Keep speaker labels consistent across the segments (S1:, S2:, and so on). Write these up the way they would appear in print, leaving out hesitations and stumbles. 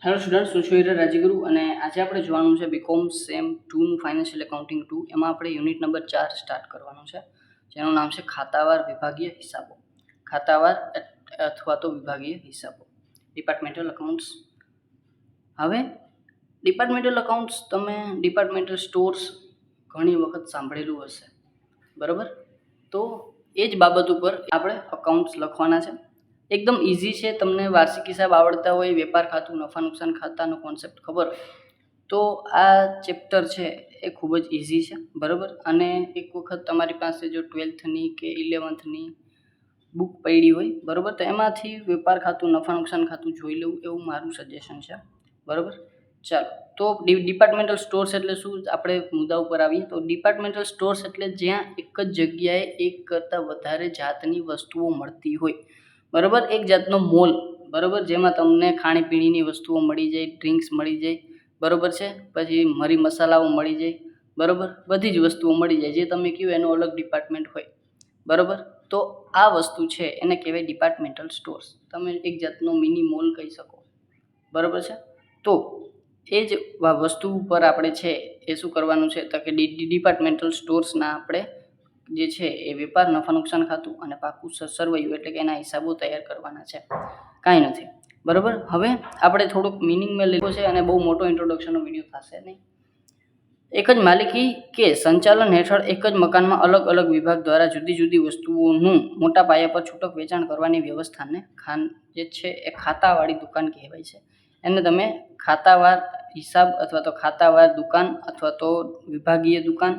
S1: Hello students, હું છું હીરા રાજગુરુ અને આજે આપણે જોવાનું છે બીકોમ સેમ 2નું ફાઇનાન્શિયલ એકાઉન્ટિંગ 2. એમાં આપણે યુનિટ નંબર 4 સ્ટાર્ટ કરવાનું છે, જેનું નામ છે ખાતાવાર વિભાગીય હિસાબો. ખાતાવાર અથવા તો વિભાગીય હિસાબો, ડિપાર્ટમેન્ટલ અકાઉન્ટ્સ. હવે ડિપાર્ટમેન્ટલ અકાઉન્ટ્સ, તમે ડિપાર્ટમેન્ટલ સ્ટોર્સ ઘણી વખત સાંભળેલું હશે, બરાબર? તો એ જ બાબત ઉપર આપણે અકાઉન્ટ્સ લખવાના છે. એકદમ ઇઝી છે. તમને વાર્ષિક હિસાબ આવડતા હોય, વેપાર ખાતું, નફા નુકસાન ખાતાનો કોન્સેપ્ટ ખબર હોય તો આ ચેપ્ટર છે એ ખૂબ જ ઇઝી છે, બરાબર? અને એક વખત તમારી પાસે જો 12થની કે 11થની બુક પડી હોય, બરાબર, તો એમાંથી વેપાર ખાતું, નફા નુકસાન ખાતું જોઈ લેવું, એવું મારું સજેશન છે, બરાબર? ચાલો, તો ડિપાર્ટમેન્ટલ સ્ટોર્સ એટલે શું, આપણે મુદ્દા ઉપર આવીએ. તો ડિપાર્ટમેન્ટલ સ્ટોર્સ એટલે જ્યાં એક જ જગ્યાએ એક કરતાં વધારે જાતની વસ્તુઓ મળતી હોય, બરાબર? એક જાતનો મોલ, બરાબર, જેમાં તમને ખાણીપીણીની વસ્તુઓ મળી જાય, ડ્રિંક્સ મળી જાય, બરાબર છે, પછી મરી મસાલાઓ મળી જાય, બરાબર, બધી જ વસ્તુઓ મળી જાય. જે તમે કહો એનો અલગ ડિપાર્ટમેન્ટ હોય, બરાબર? તો આ વસ્તુ છે એને કહેવાય ડિપાર્ટમેન્ટલ સ્ટોર્સ. તમે એક જાતનો મિની મોલ કહી શકો, બરાબર છે? તો એ જ વસ્તુ ઉપર આપણે છે એ શું કરવાનું છે, તો કે ડિપાર્ટમેન્ટલ સ્ટોર્સના આપણે જે છે એ વેપાર, નફા નુકસાન ખાતું અને પાકું સરવૈયું એટલે કે એના હિસાબો તૈયાર કરવાના છે, કાંઈ નથી, બરાબર? હવે આપણે થોડુંક મિનિંગમાં લીધો છે અને બહુ મોટો ઇન્ટ્રોડક્શનનો વિડીયો થશે નહીં. એક જ માલિકી કે સંચાલન હેઠળ એક જ મકાનમાં અલગ અલગ વિભાગ દ્વારા જુદી જુદી વસ્તુઓનું મોટા પાયા પર છૂટક વેચાણ કરવાની વ્યવસ્થાને જે છે એ ખાતાવાળી દુકાન કહેવાય છે. એને તમે ખાતાવાર હિસાબ અથવા તો ખાતાવાર દુકાન અથવા તો વિભાગીય દુકાન,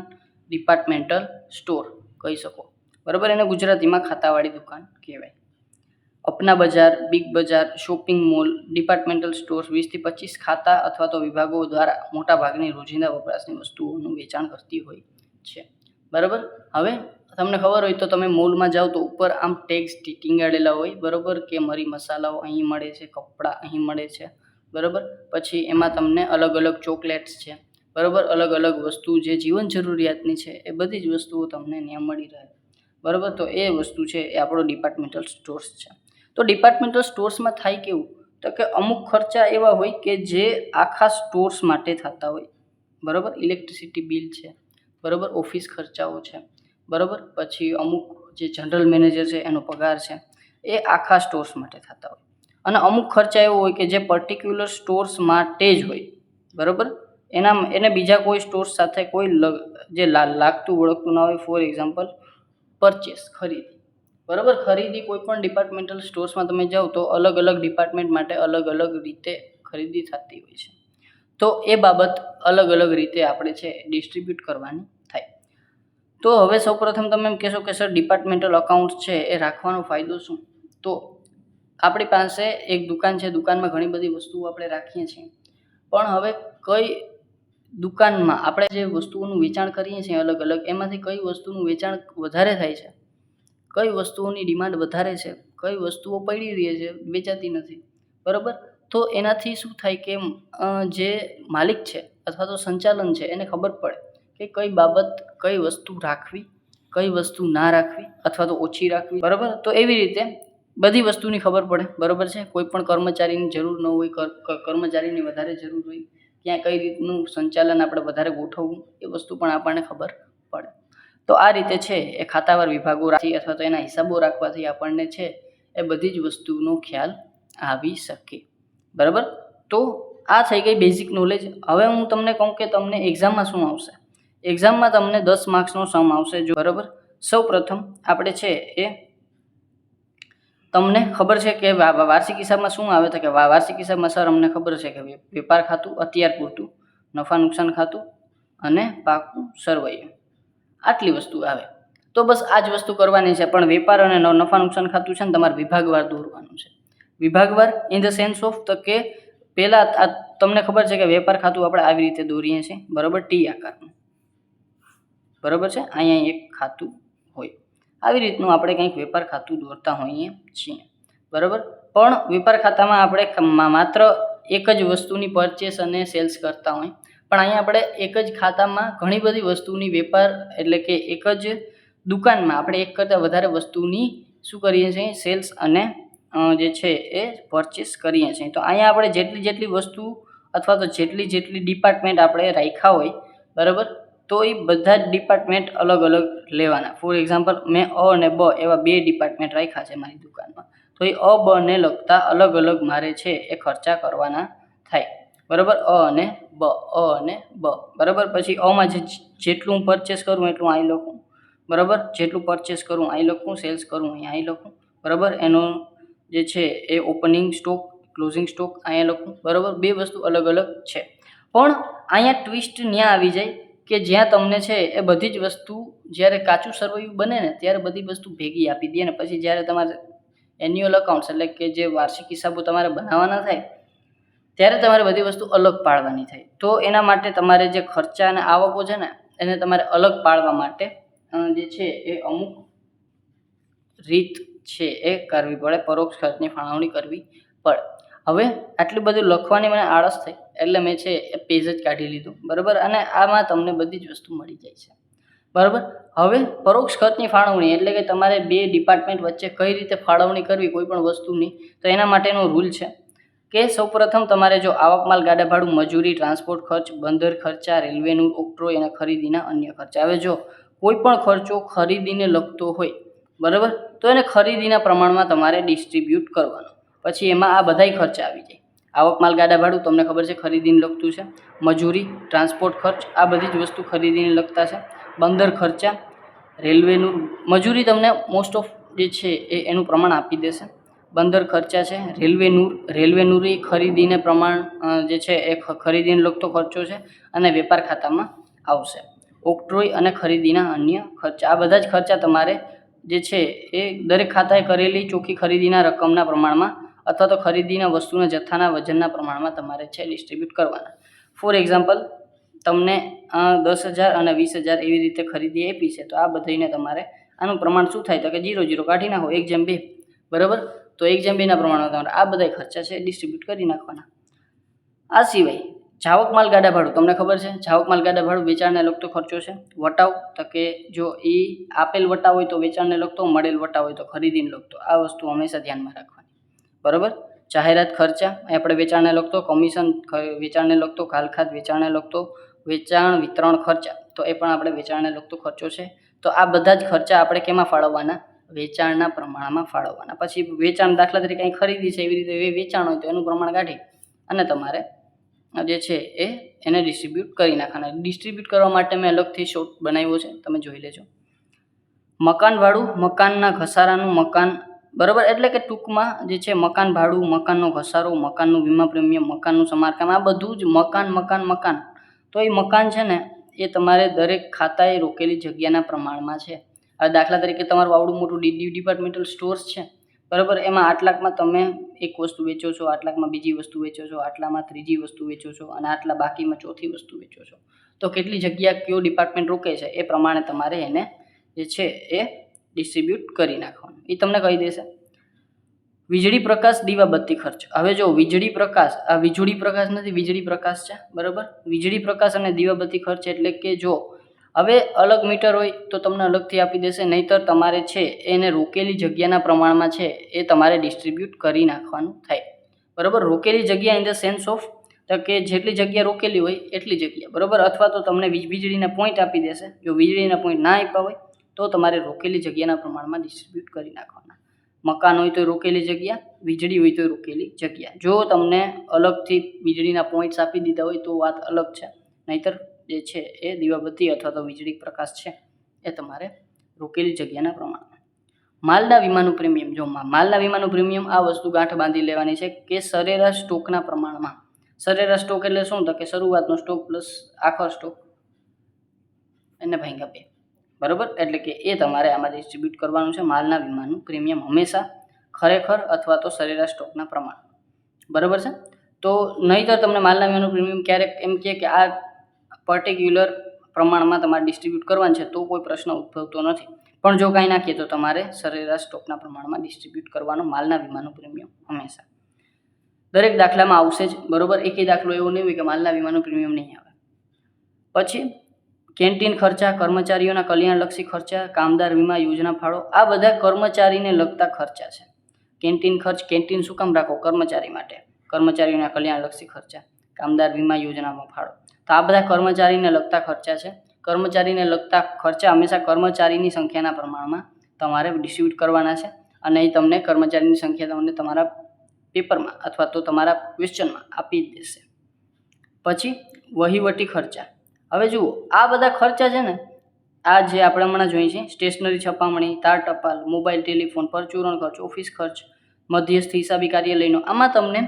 S1: ડિપાર્ટમેન્ટલ સ્ટોર કહી શકો, બરાબર? એને ગુજરાતીમાં ખાતાવાળી દુકાન કહેવાય. અપના બજાર, બિગ બજાર, શોપિંગ મોલ, ડિપાર્ટમેન્ટલ સ્ટોર્સ 20થી 25 ખાતા અથવા તો વિભાગો દ્વારા મોટા ભાગની રોજિંદા વપરાશની વસ્તુઓનું વેચાણ કરતી હોય છે, બરાબર? હવે તમને ખબર હોય તો તમે મોલમાં જાઓ તો ઉપર આમ ટેગ્સ ટીંગાડેલા હોય, બરાબર, કે મરી મસાલાઓ અહીં મળે છે, કપડાં અહીં મળે છે, બરાબર? પછી એમાં તમને અલગ અલગ ચોકલેટ્સ છે, બરાબર, અલગ અલગ વસ્તુ જે જીવન જરૂરિયાતની છે એ બધી જ વસ્તુઓ તમને ત્યાં મળી રહે, બરાબર? તો એ વસ્તુ છે એ આપણો ડિપાર્ટમેન્ટલ સ્ટોર્સ છે. તો ડિપાર્ટમેન્ટલ સ્ટોર્સમાં થાય કેવું, તો કે અમુક ખર્ચા એવા હોય કે જે આખા સ્ટોર્સ માટે થતા હોય, બરાબર? ઇલેક્ટ્રિસિટી બિલ છે, બરાબર, ઓફિસ ખર્ચાઓ છે, બરાબર, પછી અમુક જે જનરલ મેનેજર છે એનો પગાર છે, એ આખા સ્ટોર્સ માટે થતા હોય. અને અમુક ખર્ચા એવો હોય કે જે પર્ટિક્યુલર સ્ટોર્સ માટે જ હોય, બરાબર? એને બીજા કોઈ સ્ટોર્સ સાથે કોઈ જે લાગતું ઓળખતું ના હોય. ફોર એક્ઝામ્પલ, પરચેસ, ખરીદી, બરાબર? ખરીદી કોઈ પણ ડિપાર્ટમેન્ટલ સ્ટોર્સમાં તમે જાઓ તો અલગ અલગ ડિપાર્ટમેન્ટ માટે અલગ અલગ રીતે ખરીદી થતી હોય છે. તો એ બાબત અલગ અલગ રીતે આપણે છે ડિસ્ટ્રીબ્યુટ કરવાની થાય. તો હવે સૌપ્રથમ તમે એમ કહેશો કે સર ડિપાર્ટમેન્ટલ અકાઉન્ટ્સ છે એ રાખવાનો ફાયદો શું? તો આપણી પાસે એક દુકાન છે, દુકાનમાં ઘણી બધી વસ્તુઓ આપણે રાખીએ છીએ, પણ હવે કઈ દુકાનમાં આપણે જે વસ્તુઓનું વેચાણ કરીએ છીએ અલગ અલગ, એમાંથી કઈ વસ્તુનું વેચાણ વધારે થાય છે, કઈ વસ્તુઓની ડિમાન્ડ વધારે છે, કઈ વસ્તુઓ પડી રહી છે, વેચાતી નથી, બરાબર? તો એનાથી શું થાય કે જે માલિક છે અથવા તો સંચાલન છે એને ખબર પડે કે કઈ બાબત, કઈ વસ્તુ રાખવી, કઈ વસ્તુ ના રાખવી અથવા તો ઓછી રાખવી, બરાબર? તો એવી રીતે બધી વસ્તુની ખબર પડે, બરાબર છે? કોઈ પણ કર્મચારીની જરૂર ન હોય, કર્મચારીની વધારે જરૂર હોય, ક્યાં કઈ રીતનું સંચાલન આપણે વધારે ગોઠવવું, એ વસ્તુ પણ આપણને ખબર પડે. તો આ રીતે છે એ ખાતાવાર વિભાગો રાખી અથવા તો એના હિસાબો રાખવાથી આપણને છે એ બધી જ વસ્તુનો ખ્યાલ આવી શકે, બરાબર? તો આ થઈ ગઈ બેઝિક નોલેજ. હવે હું તમને કહું કે તમને એક્ઝામમાં શું આવશે. એક્ઝામમાં તમને 10 માર્ક્સનો સમ આવશે, બરાબર? સૌ પ્રથમ આપણે છે એ તમને ખબર છે કે વાર્ષિક હિસાબમાં શું આવે, તો કે વાર્ષિક હિસાબમાં સર અમને ખબર છે કે વેપાર ખાતું અત્યાર પૂરતું, નફા નુકસાન ખાતું અને પાકું સરવૈયું, આટલી વસ્તુ આવે. તો બસ આ જ વસ્તુ કરવાની છે. પણ વેપાર અને નફા નુકસાન ખાતું છે ને તમારે વિભાગવાર દોરવાનું છે. વિભાગવાર ઇન ધ સેન્સ ઓફ તો કે પહેલાં આ તમને ખબર છે કે વેપાર ખાતું આપણે આવી રીતે દોરીએ છીએ, બરાબર, ટી આકારનું, બરાબર છે? અહીંયા એક ખાતું હોય, આવી રીતનું આપણે કંઈક વેપાર ખાતું દોરતા હોઈએ છીએ, બરાબર? પણ વેપાર ખાતામાં આપણે માત્ર એક જ વસ્તુની પરચેસ અને સેલ્સ કરતા હોય, પણ અહીંયા આપણે એક જ ખાતામાં ઘણી બધી વસ્તુની વેપાર એટલે કે એક જ દુકાનમાં આપણે એક કરતાં વધારે વસ્તુની શું કરીએ છીએ, સેલ્સ અને જે છે એ પરચેસ કરીએ છીએ. તો અહીંયા આપણે જેટલી વસ્તુ અથવા તો જેટલી ડિપાર્ટમેન્ટ આપણે રાખ્યા હોય, બરાબર, તો એ બધા જ ડિપાર્ટમેન્ટ અલગ અલગ લેવાના. ફોર એક્ઝામ્પલ, મેં અ અને બ એવા 2 ડિપાર્ટમેન્ટ રાખ્યા છે મારી દુકાનમાં, તો એ અ બ ને લગતા અલગ અલગ મારે છે એ ખર્ચા કરવાના થાય, બરાબર, અ અને બ, બરાબર. પછી અમાં જેટલું પરચેસ કરું એટલું અહીં લખું, બરાબર, જેટલું પરચેસ કરું અહીં લખું, સેલ્સ કરું અહીં લખું, બરાબર. એનો જે છે એ ઓપનિંગ સ્ટોક, ક્લોઝિંગ સ્ટોક અહીંયા લખું, બરાબર. 2 વસ્તુ અલગ અલગ છે. પણ અહીંયા ટ્વિસ્ટ ત્યાં આવી જાય કે જ્યાં તમને છે એ બધી જ વસ્તુ જ્યારે કાચું સરવૈયું બને ને ત્યારે બધી વસ્તુ ભેગી આપી દે ને પછી જ્યારે તમારે એન્યુઅલ અકાઉન્ટ્સ એટલે કે જે વાર્ષિક હિસાબો તમારે બનાવવાના થાય ત્યારે તમારે બધી વસ્તુ અલગ પાડવાની થાય. તો એના માટે તમારે જે ખર્ચા અને આવકો છે ને એને તમારે અલગ પાડવા માટે જે છે એ અમુક રીત છે એ કરવી પડે, પરોક્ષ ખર્ચની ફાળવણી કરવી પડે. હવે આટલું બધું લખવાની મને આળસ થઈ એટલે મેં છે એ પેજ જ કાઢી લીધું, બરાબર, અને આમાં તમને બધી જ વસ્તુ મળી જાય છે, બરાબર. હવે પરોક્ષ ખર્ચની ફાળવણી એટલે કે તમારે 2 ડિપાર્ટમેન્ટ વચ્ચે કઈ રીતે ફાળવણી કરવી કોઈ પણ વસ્તુની, તો એના માટેનો રૂલ છે કે સૌપ્રથમ તમારે જો આવક માલ ગાડા ભાડું, મજૂરી, ટ્રાન્સપોર્ટ ખર્ચ, બંદર ખર્ચા, રેલવેનું ઓક્ટ્રોય અને ખરીદીના અન્ય ખર્ચા. હવે જો કોઈ પણ ખર્ચો ખરીદીને લગતો હોય, બરાબર, તો એને ખરીદીના પ્રમાણમાં તમારે ડિસ્ટ્રીબ્યુટ કરવાનો. પછી એમાં આ બધાય ખર્ચા આવી જાય. આવક માલ ગાડા ભાડું તમને ખબર છે ખરીદીને લગતું છે, મજૂરી, ટ્રાન્સપોર્ટ ખર્ચ આ બધી જ વસ્તુ ખરીદીને લગતા છે, બંદર ખર્ચા, રેલવેનું મજૂરી તમને મોસ્ટ ઓફ જે છે એ એનું પ્રમાણ આપી દેશે, બંદર ખર્ચા છે, રેલવેનું એ ખરીદીને પ્રમાણ જે છે એ ખરીદીને લગતો ખર્ચો છે અને વેપાર ખાતામાં આવશે. ઓક્ટ્રોય અને ખરીદીના અન્ય ખર્ચા આ બધા જ ખર્ચા તમારે જે છે એ દરેક ખાતાએ કરેલી ચોખ્ખી ખરીદીના રકમના પ્રમાણમાં અથવા તો ખરીદીના વસ્તુના જથ્થાના વજનના પ્રમાણમાં તમારે છે ડિસ્ટ્રીબ્યુટ કરવાના. ફોર એક્ઝામ્પલ, તમને 10,000 અને 20,000 એવી રીતે ખરીદી આપી છે, તો આ બધાને તમારે આનું પ્રમાણ શું થાય તો કે 0 કાઢી નાખો, 1:2, બરાબર. તો 1:2ના પ્રમાણમાં તમારે આ બધા ખર્ચા છે ડિસ્ટ્રીબ્યુટ કરી નાખવાના. આ સિવાય જાવક માલ ગાડા ભાડું તમને ખબર છે, જાવક માલ ગાડા ભાડું વેચાણને લગતો ખર્ચો છે. વટાવ તો કે જો એ આપેલ વટાવ હોય તો વેચાણને લગતો, મળેલ વટાવ હોય તો ખરીદીને લગતો. આ વસ્તુ હંમેશા ધ્યાનમાં રાખવાની, બરાબર. જાહેરાત ખર્ચા આપણે વેચાણને લગતો, કમિશન વેચાણને લગતો, ખાલખાત વેચાણને લગતો, વેચાણ વિતરણ ખર્ચા તો એ પણ આપણે વેચાણને લગતો ખર્ચો છે. તો આ બધા જ ખર્ચા આપણે કેમાં ફાળવવાના? વેચાણના પ્રમાણમાં ફાળવવાના. પછી વેચાણ દાખલા તરીકે કંઈ ખરીદી છે એવી રીતે વેચાણ હોય તો એનું પ્રમાણ કાઢી અને તમારે જે છે એને ડિસ્ટ્રીબ્યુટ કરી નાખવાના. ડિસ્ટ્રીબ્યુટ કરવા માટે મેં અલગથી શોર્ટ બનાવ્યો છે, તમે જોઈ લેજો. મકાન ભાડું, મકાનના ઘસારાનું મકાન, બરાબર, એટલે કે ટૂંકમાં જે છે મકાન ભાડું, મકાનનો ઘસારો, મકાનનું વીમા પ્રીમિયમ, મકાનનું સમારકામ, આ બધું જ મકાન. તો એ મકાન છે ને એ તમારે દરેક ખાતાએ રોકેલી જગ્યાના પ્રમાણમાં છે. હવે દાખલા તરીકે તમારું આવડું મોટું ડિપાર્ટમેન્ટલ સ્ટોર્સ છે, બરાબર, એમાં આટલાકમાં તમે એક વસ્તુ વેચો છો, આટલાકમાં બીજી વસ્તુ વેચો છો, આટલામાં ત્રીજી વસ્તુ વેચો છો અને આટલા બાકીમાં ચોથી વસ્તુ વેચો છો. તો કેટલી જગ્યા કયો ડિપાર્ટમેન્ટ રોકે છે એ પ્રમાણે તમારે એને જે છે એ ડિસ્ટ્રીબ્યુટ કરી નાખવાનું. એ તમને કહી દેશે. વીજળી પ્રકાશ, દીવાબત્તી ખર્ચ. હવે જો વીજળી પ્રકાશ, આ વીજળી પ્રકાશ નથી, વીજળી પ્રકાશ છે, બરાબર. વીજળી પ્રકાશ અને દીવાબત્તી ખર્ચ એટલે કે જો હવે અલગ મીટર હોય તો તમને અલગથી આપી દેશે, નહીંતર તમારે છે એને રોકેલી જગ્યાના પ્રમાણમાં છે એ તમારે ડિસ્ટ્રીબ્યુટ કરી નાખવાનું થાય, બરાબર. રોકેલી જગ્યા ઇન ધ સેન્સ ઓફ તો કે જેટલી જગ્યા રોકેલી હોય એટલી જગ્યા, બરાબર. અથવા તો તમને વીજળીના પોઈન્ટ આપી દેશે. જો વીજળીના પોઈન્ટ ના આપ્યા હોય તો તમારે રોકેલી જગ્યાના પ્રમાણમાં ડિસ્ટ્રીબ્યુટ કરી નાખવાના. મકાન હોય તો રોકેલી જગ્યા, વીજળી હોય તો રોકેલી જગ્યા. જો તમને અલગથી વીજળીના પોઈન્ટ્સ આપી દીધા હોય તો વાત અલગ છે, નહીંતર જે છે એ દીવાબત્તી અથવા તો વીજળી પ્રકાશ છે એ તમારે રોકેલી જગ્યાના પ્રમાણમાં. માલના વીમાનું પ્રીમિયમ. જો માલના વીમાનું પ્રીમિયમ આ વસ્તુ ગાંઠ બાંધી લેવાની છે કે સરેરાશ સ્ટોકના પ્રમાણમાં. સરેરાશ સ્ટોક એટલે શું? તો કે શરૂઆતનો સ્ટોક પ્લસ આખો સ્ટોક એને ભાગ્યા 2, બરાબર. એટલે કે એ તમારે આમાં ડિસ્ટ્રીબ્યુટ કરવાનું છે. માલના વીમાનું પ્રીમિયમ હંમેશા ખરેખર અથવા તો સરેરાશ સ્ટોકના પ્રમાણ, બરાબર છે. તો નહીંતર તમને માલના વીમાનું પ્રીમિયમ ક્યારેક એમ કહે કે આ પર્ટિક્યુલર પ્રમાણમાં તમારે ડિસ્ટ્રીબ્યુટ કરવાનું છે તો કોઈ પ્રશ્ન ઉદ્ભવતો નથી. પણ જો કાંઈ નાખીએ તો તમારે સરેરાશ સ્ટોકના પ્રમાણમાં ડિસ્ટ્રીબ્યુટ કરવાનો માલના વીમાનું પ્રીમિયમ હંમેશા. દરેક દાખલામાં આવશે જ, બરાબર. એકેય દાખલો એવો નહીં હોય કે માલના વીમાનું પ્રીમિયમ નહીં આવે. પછી કેન્ટીન ખર્ચા, કર્મચારીઓના કલ્યાણલક્ષી ખર્ચા, કામદાર વીમા યોજના ફાળો, આ બધા કર્મચારીને લગતા ખર્ચા છે, કેન્ટીન ખર્ચ, કેન્ટીન શું કામ રાખો? કર્મચારી માટે, કર્મચારીઓના કલ્યાણલક્ષી ખર્ચા, કામદાર વીમા યોજનામાં ફાળો. તો આ બધા કર્મચારીને લગતા ખર્ચા છે. કર્મચારીને લગતા ખર્ચા હંમેશા કર્મચારીની સંખ્યાના પ્રમાણમાં તમારે ડિસ્ટ્રીબ્યુટ કરવાના છે અને એ તમને કર્મચારીની સંખ્યા તમને તમારા પેપરમાં અથવા તો તમારા ક્વેશ્ચનમાં આપી જ દેશે. પછી વહીવટી ખર્ચા. હવે જુઓ, આ બધા ખર્ચા છે ને, આ જે આપણે હમણાં જોઈએ છે, સ્ટેશનરી છપામણી, તાર ટપાલ, મોબાઈલ ટેલિફોન, પરચુરણ ખર્ચ, ઓફિસ ખર્ચ, મધ્યસ્થ હિસાબી કાર્યાલયનો, આમાં તમને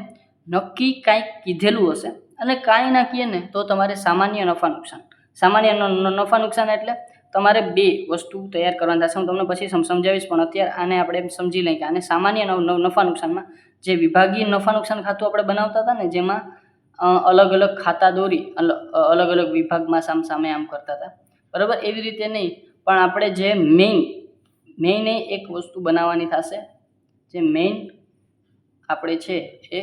S1: નક્કી કાંઈક કીધેલું હશે અને કાંઈ ના કહીએ ને તો તમારે સામાન્ય નફા નુકસાન. સામાન્ય નફા નુકસાન એટલે તમારે બે વસ્તુ તૈયાર કરવાની થશે. હું તમને પછી સમજાવીશ, પણ અત્યારે આને આપણે સમજી લઈએ કે આને સામાન્ય નફા નુકસાનમાં જે વિભાગીય નફા નુકસાન ખાતું આપણે બનાવતા હતા ને, જેમાં અલગ અલગ ખાતા દોરી અલગ અલગ વિભાગમાં સામે આમ કરતા હતા, બરાબર, એવી રીતે નહીં, પણ આપણે જે મેઇન એક વસ્તુ બનાવવાની થશે. જે મેઇન આપણે છે એ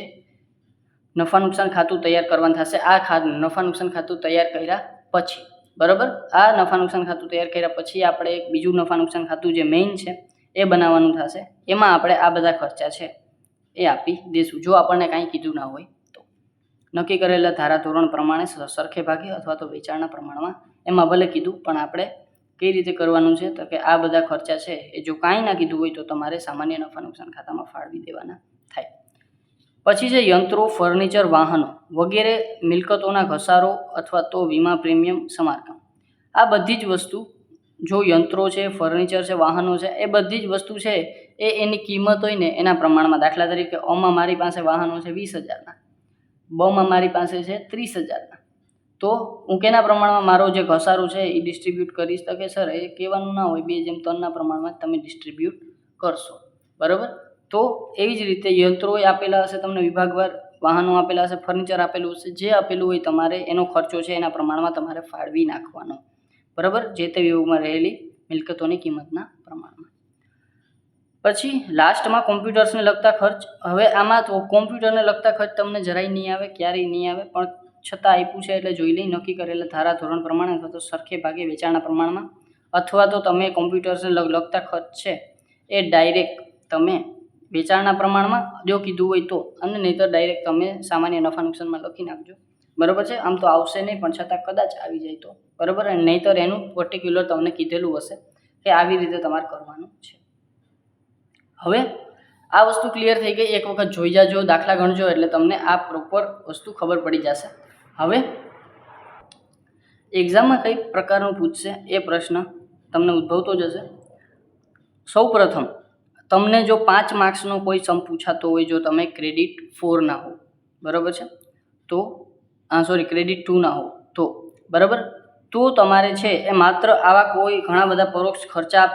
S1: નફા નુકસાન ખાતું તૈયાર કરવાનું થશે. આ નફા નુકસાન ખાતું તૈયાર કર્યા પછી, બરાબર, આ નફા નુકસાન ખાતું તૈયાર કર્યા પછી આપણે એક બીજું નફા નુકસાન ખાતું જે મેઇન છે એ બનાવવાનું થશે. એમાં આપણે આ બધા ખર્ચા છે એ આપી દઈશું, જો આપણને કાંઈ કીધું ના હોય તો. નક્કી કરેલા ધારાધોરણ પ્રમાણે સરખે ભાગે અથવા તો વેચાણના પ્રમાણમાં, એમાં ભલે કીધું, પણ આપણે કઈ રીતે કરવાનું છે તો કે આ બધા ખર્ચા છે એ જો કાંઈ ના કીધું હોય તો તમારે સામાન્ય નફા નુકસાન ખાતામાં ફાળવી દેવાના થાય. પછી છે યંત્રો, ફર્નિચર, વાહનો વગેરે મિલકતોના ઘસારો અથવા તો વીમા પ્રીમિયમ, સમારકામ. આ બધી જ વસ્તુ, જો યંત્રો છે, ફર્નિચર છે, વાહનો છે, એ બધી જ વસ્તુ છે એ એની કિંમત હોય ને એના પ્રમાણમાં. દાખલા તરીકે અમાં મારી પાસે વાહનો છે 20,000ના, બમાં મારી પાસે છે 30,000ના, તો હું કેના પ્રમાણમાં મારો જે ઘસારો છે એ ડિસ્ટ્રીબ્યુટ કરીશ તો કે સર એ કહેવાનું ના હોય, 2:3ના પ્રમાણમાં તમે ડિસ્ટ્રીબ્યુટ કરશો, બરાબર. તો એવી જ રીતે યંત્રો આપેલા હશે તમને વિભાગવાર, વાહનો આપેલા હશે, ફર્નિચર આપેલું હશે, જે આપેલું હોય તમારે એનો ખર્ચો છે એના પ્રમાણમાં તમારે ફાળવી નાખવાનો, બરાબર, જે તે વિભાગમાં રહેલી મિલકતોની કિંમતના પ્રમાણમાં. પછી લાસ્ટમાં કોમ્પ્યુટર્સને લગતા ખર્ચ. હવે આમાં તો કોમ્પ્યુટરને લગતા ખર્ચ તમને જરાય નહીં આવે, ક્યારેય નહીં આવે, પણ છતાં આપ્યું છે એટલે જોઈ લઈ. નક્કી કરેલા ધારાધોરણ પ્રમાણે અથવા તો સરખે ભાગે વેચાણના પ્રમાણમાં, અથવા તો તમે કોમ્પ્યુટર્સને લગતા ખર્ચ છે એ ડાયરેક્ટ તમે વેચાણના પ્રમાણમાં જો કીધું હોય તો, અને નહીં તો ડાયરેક્ટ તમે સામાન્ય નફા નુકસાનમાં લખી નાખજો, બરાબર છે. આમ તો આવશે નહીં, પણ છતાં કદાચ આવી જાય તો, બરાબર, અને નહીંતર એનું પર્ટિક્યુલર તમને કીધેલું હશે કે આવી રીતે તમારે કરવાનું છે. હવે આ વસ્તુ ક્લિયર થઈ ગઈ. એક વખત જોઈ જાજો, દાખલા ગણજો એટલે તમને આ પ્રોપર વસ્તુ ખબર પડી જશે. હવે એક્ઝામમાં કઈ પ્રકારનું પૂછશે એ પ્રશ્ન તમને ઉદ્ભવતો જશે. સૌ પ્રથમ તમને જો 5 માર્ક્સનો કોઈ સમ પૂછાતો હોય, જો તમે ક્રેડિટ 4 ના હો, બરાબર છે, તો ક્રેડિટ 2 ના હો તો, બરાબર, તો તમારે છે એ માત્ર આવા કોઈ ઘણા બધા પરોક્ષ ખર્ચા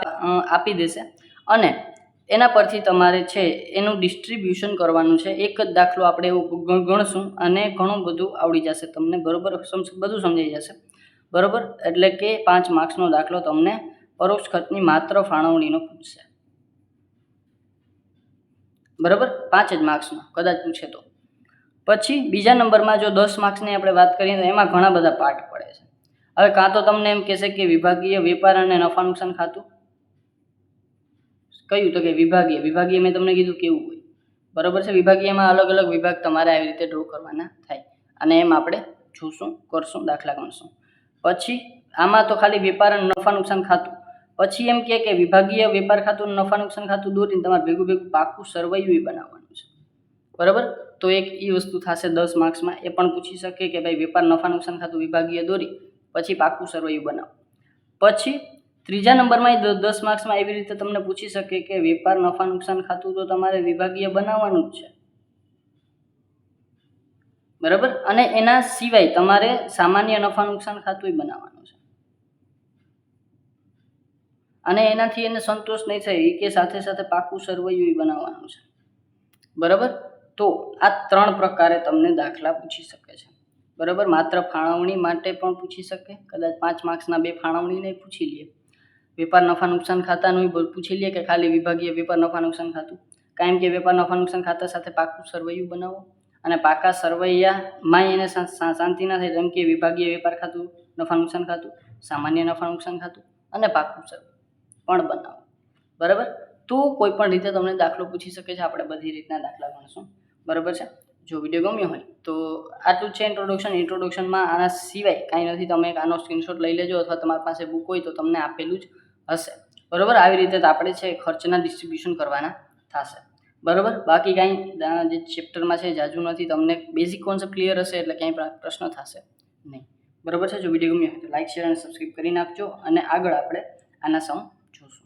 S1: આપી દેશે અને એના પરથી તમારે છે એનું ડિસ્ટ્રીબ્યુશન કરવાનું છે. એક જ દાખલો આપણે એવો ગણશું અને ઘણું બધું આવડી જશે તમને, બરાબર, બધું સમજાઈ જશે, બરાબર. એટલે કે 5 માર્ક્સનો દાખલો તમને પરોક્ષ ખર્ચની માત્ર ફાળવણીનો પૂછશે, બરાબર, 5 જ માર્ક્સનો કદાચ પૂછે તો. પછી બીજા નંબરમાં જો 10 માર્ક્સની આપણે વાત કરીએ તો એમાં ઘણા બધા પાર્ટ પડે છે. હવે કાં તો તમને એમ કહેશે કે વિભાગીય વેપાર અને નફા નુકસાન ખાતું કયું, તો કે વિભાગીય મેં તમને કીધું કેવું હોય, બરાબર છે. વિભાગીયમાં અલગ અલગ વિભાગ તમારે આવી રીતે ડ્રો કરવાના થાય અને એમ આપણે જોશું, કરશું, દાખલા ગણશું. પછી આમાં તો ખાલી વેપાર અને નફા નુકસાન ખાતું. પછી એમ કે વિભાગીય વેપાર ખાતું, નફા નુકસાન ખાતું દોરીને તમારે ભેગું પાકું સરવૈયું બનાવવાનું છે, બરાબર. તો એક એ વસ્તુ થશે 10 માર્ક્સમાં. એ પણ પૂછી શકે કે ભાઈ વેપાર નફા નુકસાન ખાતું વિભાગીય દોરી પછી પાકું સરવૈયું બનાવો. પછી ત્રીજા નંબરમાં 10 માર્ક્સમાં એવી રીતે તમને પૂછી શકે કે વેપાર નફા નુકસાન ખાતું તો તમારે વિભાગીય બનાવવાનું જ છે, બરાબર, અને એના સિવાય તમારે સામાન્ય નફા નુકસાન ખાતું બનાવવાનું છે. અને એનાથી એને સંતોષ નહીં થાય કે સાથે સાથે પાકું સરવૈયું બનાવવાનું છે, બરાબર. તો આ 3 પ્રકારે તમને દાખલા પૂછી શકે છે, બરાબર. માત્ર ફાળવણી માટે પણ પૂછી શકે, કદાચ 5 માર્ક્સના 2 ફાળવણીને પૂછી લે, વેપાર નફા નુકસાન ખાતાનું પૂછી લે કે ખાલી વિભાગીય વેપાર નફા નુકસાન ખાતું, કાયમ કે વેપાર નફા નુકસાન ખાતા સાથે પાકું સરવૈયું બનાવો, અને પાકા સરવૈયામાં એને શાંતિ ના થાય, જેમ કે વિભાગીય વેપાર ખાતું, નફા નુકસાન ખાતું, સામાન્ય નફા નુકસાન ખાતું અને પાકું સરવૈયું પણ બનાવો, બરાબર. તો કોઈ પણ રીતે તમને દાખલો પૂછી શકે છે. આપણે બધી રીતના દાખલા ગણશું. બરાબર છે. જો વિડીયો ગમ્યો હોય તો આટલું જ છે ઇન્ટ્રોડક્શનમાં. આના સિવાય કાંઈ નથી. તમે એક આનો સ્ક્રીનશોટ લઈ લેજો અથવા તમારી પાસે બુક હોય તો તમને આપેલું જ હશે. બરાબર. આવી રીતે આપણે છે ખર્ચના ડિસ્ટ્રીબ્યુશન કરવાના થશે. બરાબર. બાકી કાંઈ જે ચેપ્ટરમાં છે જાજુ નથી. તમને બેઝિક કોન્સેપ્ટ ક્લિયર હશે એટલે ક્યાંય પ્રશ્ન થશે નહીં. બરાબર છે. જો વિડીયો ગમ્યો હોય તો લાઇક, શેર અને સબસ્ક્રાઈબ કરી નાખજો અને આગળ આપણે આના સમ જોશું.